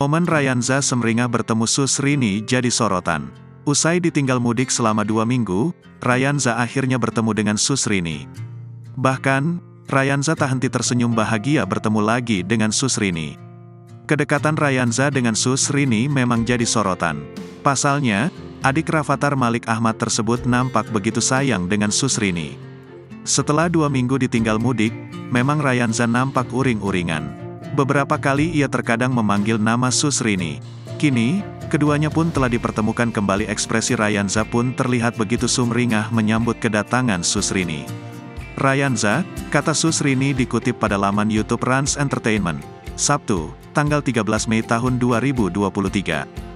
Momen Rayanza Semringah bertemu Susrini jadi sorotan. Usai ditinggal mudik selama 2 minggu, Rayanza akhirnya bertemu dengan Susrini. Bahkan, Rayanza tak henti tersenyum bahagia bertemu lagi dengan Susrini. Kedekatan Rayanza dengan Susrini memang jadi sorotan. Pasalnya, adik Rafathar Malik Ahmad tersebut nampak begitu sayang dengan Susrini. Setelah 2 minggu ditinggal mudik, memang Rayanza nampak uring-uringan. Beberapa kali ia terkadang memanggil nama Susrini. Kini, keduanya pun telah dipertemukan kembali. Ekspresi Rayanza pun terlihat begitu sumringah menyambut kedatangan Susrini. Rayanza, kata Susrini dikutip pada laman YouTube Rans Entertainment, Sabtu, tanggal 13 Mei tahun 2023.